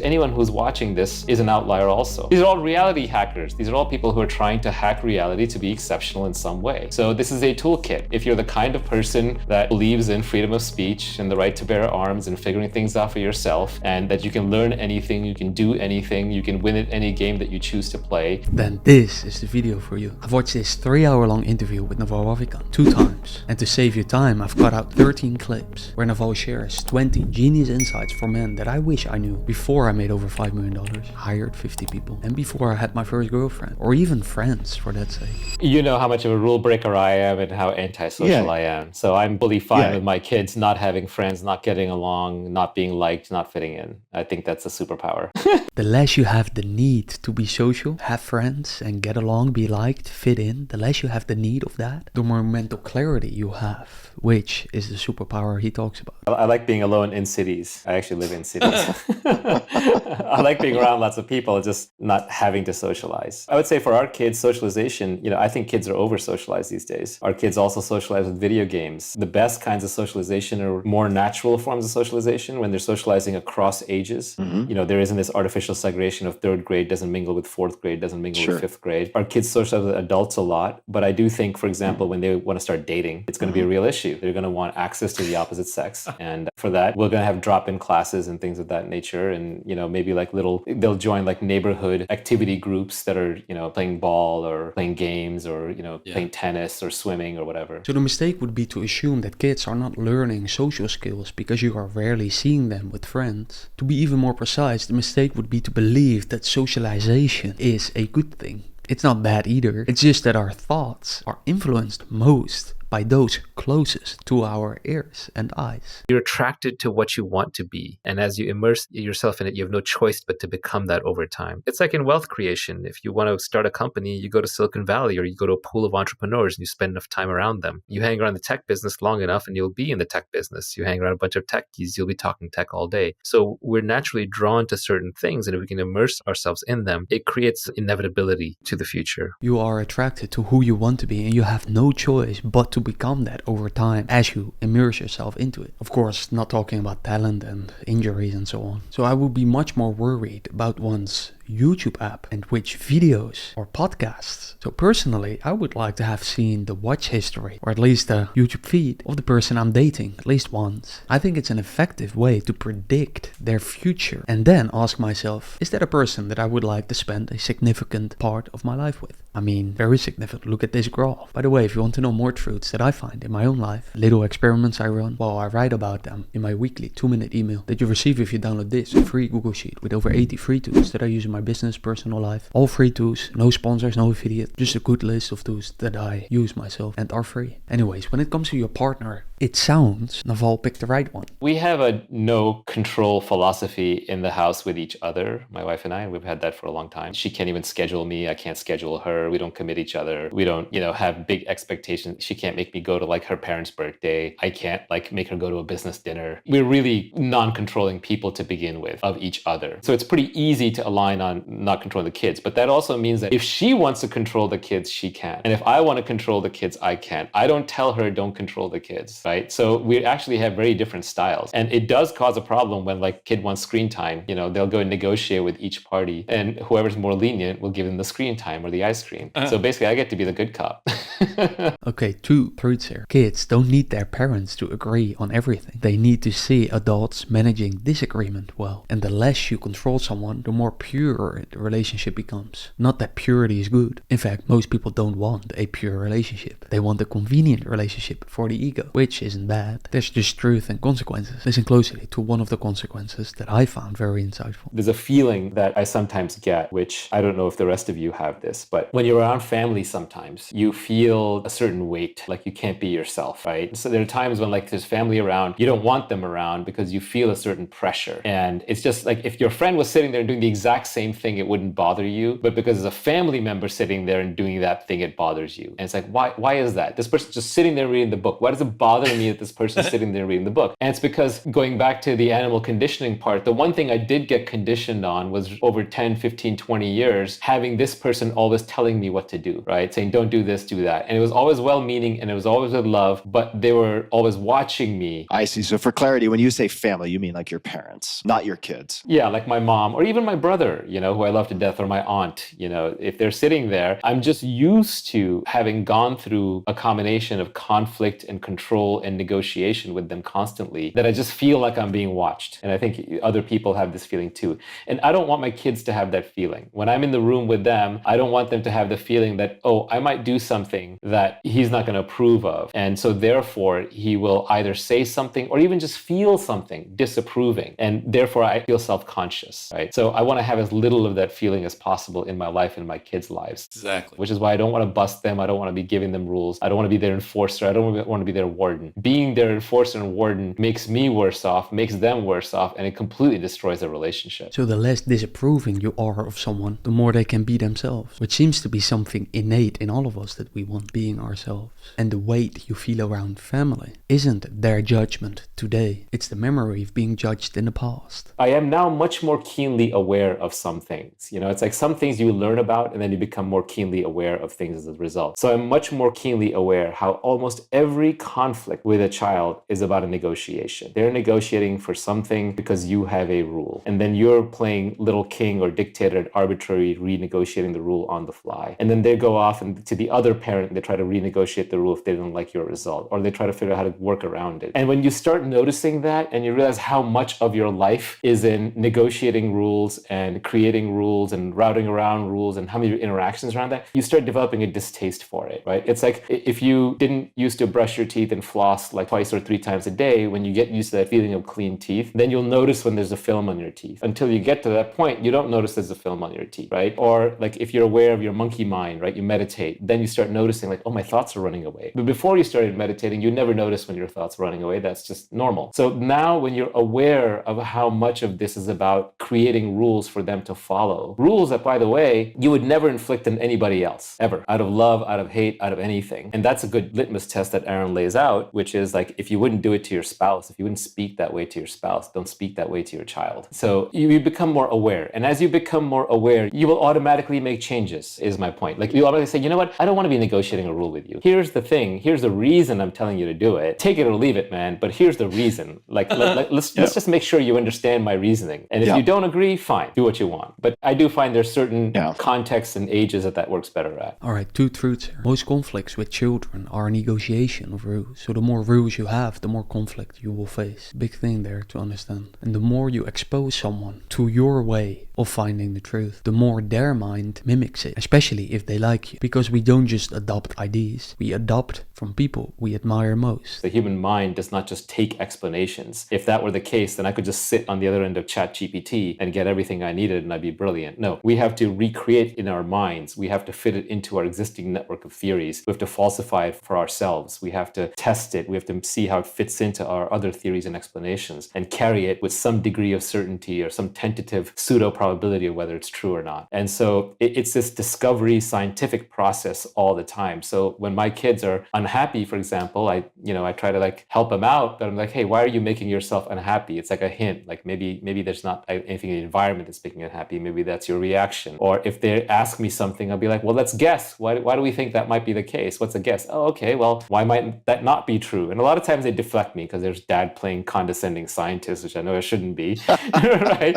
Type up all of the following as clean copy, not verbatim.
anyone who's watching this is an outlier also. These are all reality hackers. These are all people who are trying to hack reality to be exceptional in some way. So this is a toolkit. If you're the kind of person that believes in freedom of speech and the right to bear arms and figuring things out for yourself, and that you can learn anything, you can do anything, you can win at any game that you choose to play, then this is the video for you. I've watched this 3-hour-long interview with Naval Ravikant 2 times. And to save you time, I've cut out 13 clips where Naval shares 20 genius insights for men that I wish I knew before I made over $5 million, hired 50 people, and before I had my first girlfriend, or even friends for that sake. You know how much of a rule breaker I am and how antisocial I am. So I'm fully fine with my kids not having friends, not getting along, not being liked, not fitting in. I think that's a superpower. The less you have the need to be social, have friends, and get along, be liked, fit in, the less you have the need of that, the more mental clarity you have, which is the superpower he talks about. I like being alone in cities. I actually live in cities. I like being around lots of people, just not having to socialize. I would say for our kids, socialization, I think kids are over-socialized these days. Our kids also socialize with video games. The best kinds of socialization are more natural forms of socialization when they're socializing across ages. There isn't this artificial segregation of 3rd grade doesn't mingle with 4th grade, doesn't mingle with 5th grade. Our kids socialize with adults a lot, but I do think, for example, when they want to start dating, it's going to be a real issue. They're going to want access to the opposite sex. And for that, we're going to have drop-in classes and things of that nature. And, maybe they'll join like neighborhood activity groups that are, playing ball or playing games or, playing tennis or swimming or whatever. So the mistake would be to assume that kids are not learning social skills because you are rarely seeing them with friends. To be even more precise, the mistake would be to believe that socialization is a good thing. It's not bad either. It's just that our thoughts are influenced most by those closest to our ears and eyes. You're attracted to what you want to be. And as you immerse yourself in it, you have no choice but to become that over time. It's like in wealth creation. If you want to start a company, you go to Silicon Valley or you go to a pool of entrepreneurs and you spend enough time around them. You hang around the tech business long enough and you'll be in the tech business. You hang around a bunch of techies, you'll be talking tech all day. So we're naturally drawn to certain things, and if we can immerse ourselves in them, it creates inevitability to the future. You are attracted to who you want to be, and you have no choice but to become that over time as you immerse yourself into it. Of course, not talking about talent and injuries and so on. So I would be much more worried about one's YouTube app and which videos or podcasts. So personally, I would like to have seen the watch history, or at least the YouTube feed of the person I'm dating at least once. I think it's an effective way to predict their future and then ask myself, is that a person that I would like to spend a significant part of my life with? I mean, very significant. Look at this graph. By the way, if you want to know more truths that I find in my own life, little experiments I run, well, I write about them in my weekly 2-minute email that you receive if you download this free Google Sheet with over 80 free tools that I use in my business, personal life. All free tools, no sponsors, no affiliate, just a good list of tools that I use myself and are free. Anyways, when it comes to your partner, it sounds Naval picked the right one. We have a no control philosophy in the house with each other, my wife and I, and we've had that for a long time. She can't even schedule me. I can't schedule her. We don't commit each other. We don't, have big expectations. She can't make me go to like her parents' birthday. I can't like make her go to a business dinner. We're really non-controlling people to begin with of each other. So it's pretty easy to align on not controlling the kids. But that also means that if she wants to control the kids, she can. And if I want to control the kids, I can. I don't tell her don't control the kids, right? So we actually have very different styles. And it does cause a problem when like kid wants screen time. They'll go and negotiate with each party, and whoever's more lenient will give them the screen time or the ice cream. So basically I get to be the good cop. Okay, 2 truths here. Kids don't need their parents to agree on everything. They need to see adults managing disagreement well. And the less you control someone, the more pure the relationship becomes. Not that purity is good. In fact, most people don't want a pure relationship. They want a convenient relationship for the ego, which isn't bad. There's just truth and consequences. Listen closely to one of the consequences that I found very insightful. There's a feeling that I sometimes get, which I don't know if the rest of you have this, but when you're around family sometimes, you feel a certain weight, like you can't be yourself, right? So there are times when like there's family around, you don't want them around because you feel a certain pressure. And it's just like if your friend was sitting there doing the exact same same thing, it wouldn't bother you. But because there's a family member sitting there and doing that thing, it bothers you. And it's like, why is that? This person's just sitting there reading the book. Why does it bother me that this person's sitting there reading the book? And it's because, going back to the animal conditioning part, the one thing I did get conditioned on was over 10, 15, 20 years, having this person always telling me what to do, right? Saying, don't do this, do that. And it was always well-meaning and it was always with love, but they were always watching me. I see. So for clarity, when you say family, you mean like your parents, not your kids. Yeah, like my mom or even my brother, who I love to death, or my aunt, if they're sitting there, I'm just used to having gone through a combination of conflict and control and negotiation with them constantly, that I just feel like I'm being watched. And I think other people have this feeling too. And I don't want my kids to have that feeling. When I'm in the room with them, I don't want them to have the feeling that, oh, I might do something that he's not going to approve of. And so therefore, he will either say something or even just feel something disapproving. And therefore, I feel self-conscious, right? So I want to have as little of that feeling as possible in my life and my kids' lives. Exactly. Which is why I don't want to bust them. I don't want to be giving them rules. I don't want to be their enforcer. I don't want to be their warden. Being their enforcer and warden makes me worse off, makes them worse off, and it completely destroys the relationship. So the less disapproving you are of someone, the more they can be themselves, which seems to be something innate in all of us, that we want being ourselves. And the weight you feel around family isn't their judgment today. It's the memory of being judged in the past. I am now much more keenly aware of some things. It's like some things you learn about and then you become more keenly aware of things as a result. So I'm much more keenly aware how almost every conflict with a child is about a negotiation. They're negotiating for something because you have a rule. And then you're playing little king or dictator and arbitrary renegotiating the rule on the fly. And then they go off and to the other parent, they try to renegotiate the rule if they don't like your result, or they try to figure out how to work around it. And when you start noticing that and you realize how much of your life is in negotiating rules and creating rules and routing around rules and how many interactions around that, you start developing a distaste for it, right? It's like if you didn't used to brush your teeth and floss like twice or three times a day, when you get used to that feeling of clean teeth, then you'll notice when there's a film on your teeth. Until you get to that point, you don't notice there's a film on your teeth, right? Or like if you're aware of your monkey mind, right? You meditate, then you start noticing like, oh, my thoughts are running away. But before you started meditating, you never noticed when your thoughts are running away. That's just normal. So now when you're aware of how much of this is about creating rules for them to follow, rules that, by the way, you would never inflict on anybody else, ever, out of love, out of hate, out of anything. And that's a good litmus test that Aaron lays out, which is like, if you wouldn't do it to your spouse, if you wouldn't speak that way to your spouse, don't speak that way to your child. So you become more aware. And as you become more aware, you will automatically make changes, is my point. Like you automatically say, you know what? I don't want to be negotiating a rule with you. Here's the thing. Here's the reason I'm telling you to do it. Take it or leave it, man. But here's the reason. Let's just make sure you understand my reasoning. And if you don't agree, fine, do what you want. But I do find there's certain contexts and ages that works better at. All right, two truths here. Most conflicts with children are a negotiation of rules. So the more rules you have, the more conflict you will face. Big thing there to understand. And the more you expose someone to your way of finding the truth, the more their mind mimics it, especially if they like you. Because we don't just adopt ideas, we adopt from people we admire most. The human mind does not just take explanations. If that were the case, then I could just sit on the other end of ChatGPT and get everything I needed and I'd be brilliant. No, we have to recreate in our minds. We have to fit it into our existing network of theories. We have to falsify it for ourselves. We have to test it. We have to see how it fits into our other theories and explanations and carry it with some degree of certainty or some tentative pseudo probability of whether it's true or not. And so it's this discovery scientific process all the time. So when my kids are unhappy, for example, I try to like help them out, but I'm like, hey, why are you making yourself unhappy? It's like a hint, like maybe there's not anything in the environment that's making you unhappy. Maybe that's your reaction. Or if they ask me something, I'll be like, well, let's guess. Why do we think that might be the case? What's a guess? Oh, okay, well, why might that not be true? And a lot of times they deflect me because there's dad playing condescending scientist, which I know I shouldn't be, right?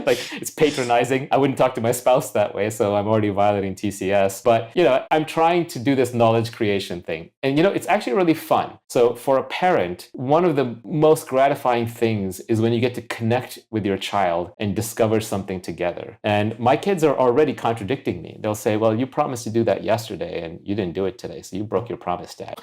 Like it's patronizing. I wouldn't talk to my spouse that way, so I'm already violating TCS. But, I'm trying to do this knowledge creation thing. And, it's actually really fun. So for a parent, one of the most gratifying things is when you get to connect with your child and discover something together. And my kids are already contradicting me. They'll say, well, you promised to do that yesterday and you didn't do it today, so you broke your promise, Dad.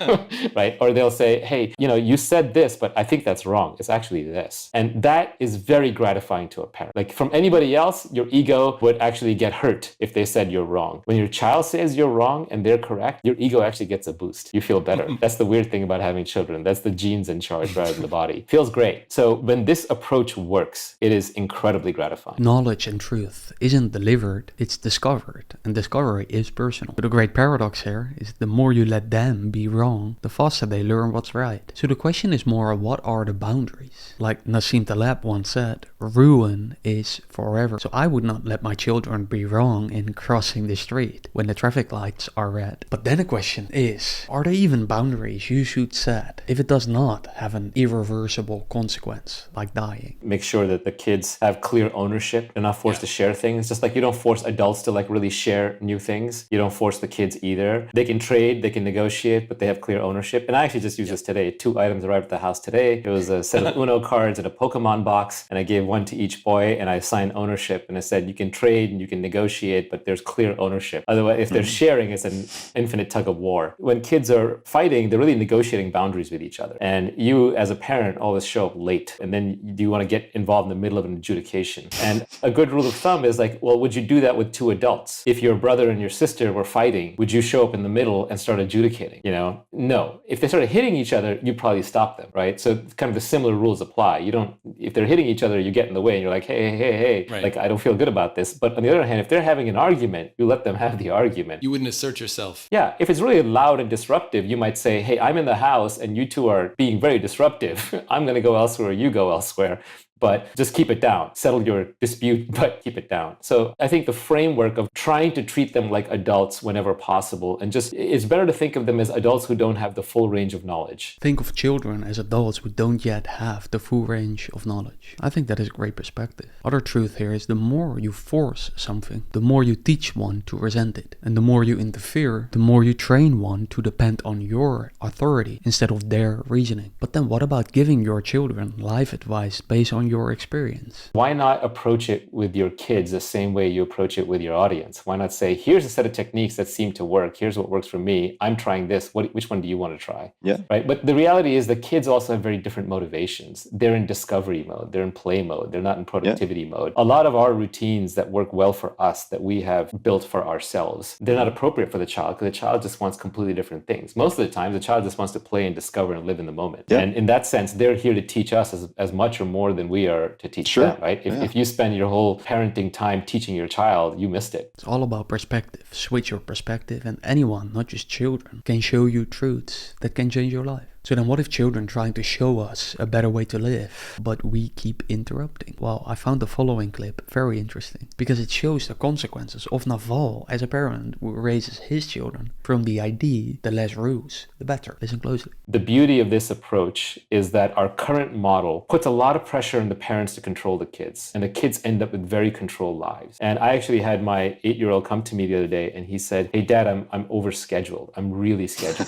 Right? Or they'll say, hey, you said this, but I think that's wrong. It's actually this. And that is very gratifying to a parent. Like from anybody else, your ego would actually get hurt if they said you're wrong. When your child says you're wrong and they're correct, your ego actually gets a boost. You feel better. That's the weird thing about having children. That's the genes in charge rather than the body. Feels great. So when this approach works, it is incredibly gratifying. Knowledge knowledge and truth isn't delivered, it's discovered, and discovery is personal. But the great paradox here is the more you let them be wrong, the faster they learn what's right. So the question is more, what are the boundaries? Like Nassim Taleb once said, ruin is forever. So I would not let my children be wrong in crossing the street when the traffic lights are red. But then the question is, are there even boundaries you should set if it does not have an irreversible consequence, like dying? Make sure that the kids have clear ownership. They're not forced to share things. Just like you don't force adults to like really share new things. You don't force the kids either. They can trade, they can negotiate, but they have clear ownership. And I actually just used this today. 2 items arrived at the house today. It was a set of Uno cards and a Pokemon box. And I gave one to each boy and I assigned ownership. And I said, you can trade and you can negotiate, but there's clear ownership. Otherwise, if they're sharing, it's an infinite tug of war. When kids are fighting, they're really negotiating boundaries with each other. And you, as a parent, always show up late. And then do you want to get involved in the middle of an adjudication? And a good rule of thumb is like, well, would you do that with 2 adults? If your brother and your sister were fighting, would you show up in the middle and start adjudicating? You know, no. If they started hitting each other, you'd probably stop them, right? So kind of the similar rules apply. You don't, if they're hitting each other, you get in the way and you're like, hey, Right. like, I don't feel good about this. But on the other hand, if they're having an argument, you let them have the argument. You wouldn't assert yourself. Yeah, if it's really loud and disruptive, you might say, hey, I'm in the house and you two are being very disruptive. I'm going to go elsewhere, you go elsewhere. But just keep it down. Settle your dispute, but keep it down. So I think the framework of trying to treat them like adults whenever possible, and just it's better to think of them as adults who don't have the full range of knowledge. Think of children as adults who don't yet have the full range of knowledge. I think that is a great perspective. Other truth here is the more you force something, the more you teach one to resent it. And the more you interfere, the more you train one to depend on your authority instead of their reasoning. But then what about giving your children life advice based on your experience? Why not approach it with your kids the same way you approach it with your audience? Why not say, here's a set of techniques that seem to work. Here's what works for me. I'm trying this. Which one do you want to try? Yeah. Right. But the reality is the kids also have very different motivations. They're in discovery mode. They're in play mode. They're not in productivity mode. A lot of our routines that work well for us that we have built for ourselves, they're not appropriate for the child because the child just wants completely different things. Most of the time, the child just wants to play and discover and live in the moment. Yeah. And in that sense, they're here to teach us as much or more than we are to teach them, right? If you spend your whole parenting time teaching your child, you missed it. It's all about perspective. Switch your perspective, and anyone, not just children, can show you truths that can change your life. So then what if children trying to show us a better way to live, but we keep interrupting? Well, I found the following clip very interesting because it shows the consequences of Naval as a parent who raises his children from the idea, the less rules, the better. Listen closely. The beauty of this approach is that our current model puts a lot of pressure on the parents to control the kids, and the kids end up with very controlled lives. And I actually had my 8-year-old come to me the other day and he said, hey, Dad, I'm overscheduled. I'm really scheduled.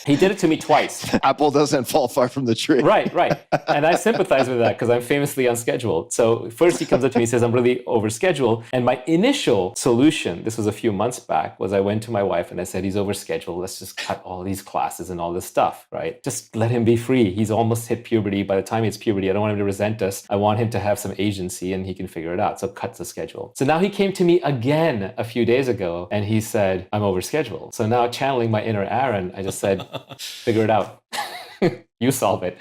He did it to me twice. Apple doesn't fall far from the tree. Right. And I sympathize with that because I'm famously unscheduled. So first he comes up to me and says, I'm really overscheduled. And my initial solution, this was a few months back, was I went to my wife and I said, he's overscheduled. Let's just cut all these classes and all this stuff, right? Just let him be free. He's almost hit puberty. By the time he hits puberty, I don't want him to resent us. I want him to have some agency and he can figure it out. So cut the schedule. So now he came to me again a few days ago and he said, I'm overscheduled. So now channeling my inner Aaron, I just said, figure it out. You solve it.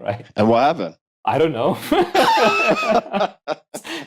Right. And what happened? I don't know.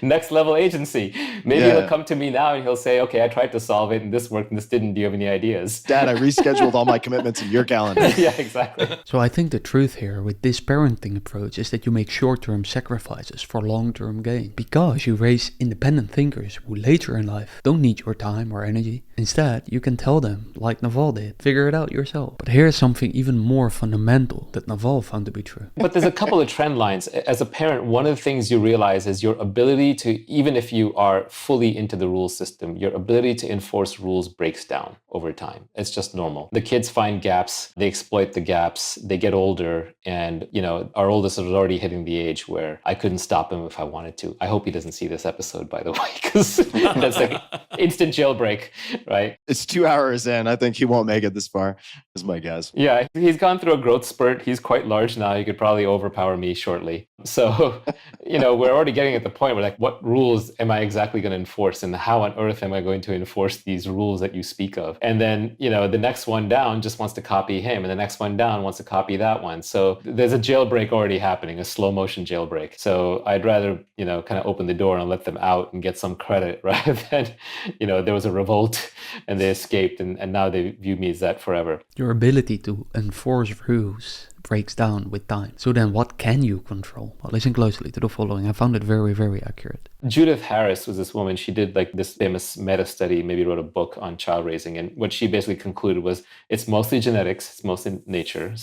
Next level agency. Maybe he'll come to me now and he'll say, okay, I tried to solve it and this worked and this didn't. Do you have any ideas? Dad, I rescheduled all my commitments in your calendar. Yeah, exactly. So I think the truth here with this parenting approach is that you make short-term sacrifices for long-term gain because you raise independent thinkers who later in life don't need your time or energy. Instead, you can tell them, like Naval did, figure it out yourself. But here's something even more fundamental that Naval found to be true. But there's a couple of trend lines. As a parent, one of the things you realize is your ability to, even if you are fully into the rule system, your ability to enforce rules breaks down over time. It's just normal. The kids find gaps, they exploit the gaps, they get older, and our oldest is already hitting the age where I couldn't stop him if I wanted to. I hope he doesn't see this episode, by the way, because that's like instant jailbreak, right? It's 2 hours in. I think he won't make it this far, is my guess. Yeah, he's gone through a growth spurt. He's quite large now. He could probably overpower me shortly. So, we're already getting at the point where, like, what rules am I exactly going to enforce? And how on earth am I going to enforce these rules that you speak of? And then, the next one down just wants to copy him. And the next one down wants to copy that one. So there's a jailbreak already happening, a slow motion jailbreak. So I'd rather, kind of open the door and let them out and get some credit rather than, there was a revolt and they escaped and now they view me as that forever. Your ability to enforce rules breaks down with time. So then what can you control? Well, listen closely to the following. I found it very, very accurate. Judith Harris was this woman. She did like this famous meta study, maybe wrote a book on child raising. And what she basically concluded was it's mostly genetics, it's mostly nature,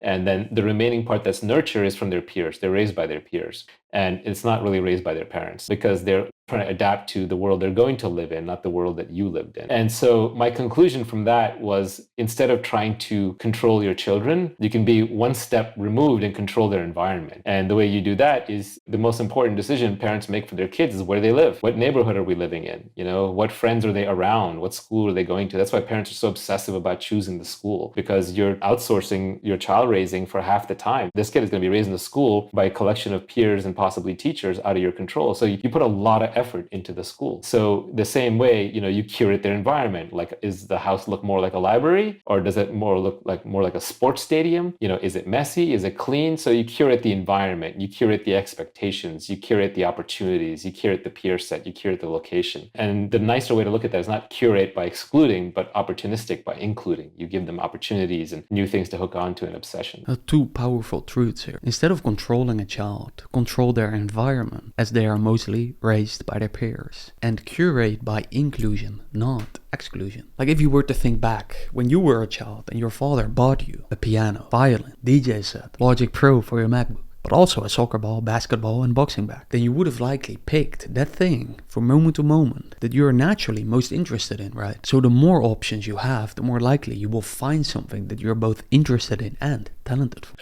and then the remaining part that's nurture is from their peers. They're raised by their peers. And it's not really raised by their parents because they're trying to adapt to the world they're going to live in, not the world that you lived in. And so my conclusion from that was instead of trying to control your children, you can be one step removed and control their environment. And the way you do that is the most important decision parents make for their kids is where they live. What neighborhood are we living in? What friends are they around? What school are they going to? That's why parents are so obsessive about choosing the school, because you're outsourcing your child raising for half the time. This kid is going to be raised in a school by a collection of peers and possibly teachers out of your control. So you put a lot of effort into the school. So the same way, you curate their environment. Like, is the house look more like a library, or does it look more like a sports stadium? Is it messy? Is it clean? So you curate the environment, you curate the expectations, you curate the opportunities, you curate the peer set, you curate the location. And the nicer way to look at that is not curate by excluding, but opportunistic by including. You give them opportunities and new things to hook onto an obsession. Two powerful truths here. Instead of controlling a child, control their environment, as they are mostly raised by their peers, and curate by inclusion, not exclusion. Like, if you were to think back when you were a child and your father bought you a piano, violin, DJ set, Logic Pro for your MacBook, but also a soccer ball, basketball and boxing bag, then you would have likely picked that thing from moment to moment that you're naturally most interested in, right? So the more options you have, the more likely you will find something that you're both interested in and talented for.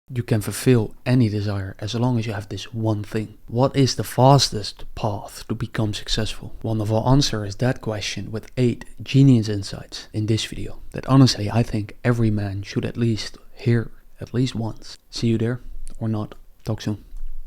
You can fulfill any desire as long as you have this one thing. What is the fastest path to become successful? Well, Naval answers that question with 8 genius insights in this video that honestly I think every man should at least hear at least once. See you there or not. Talk soon.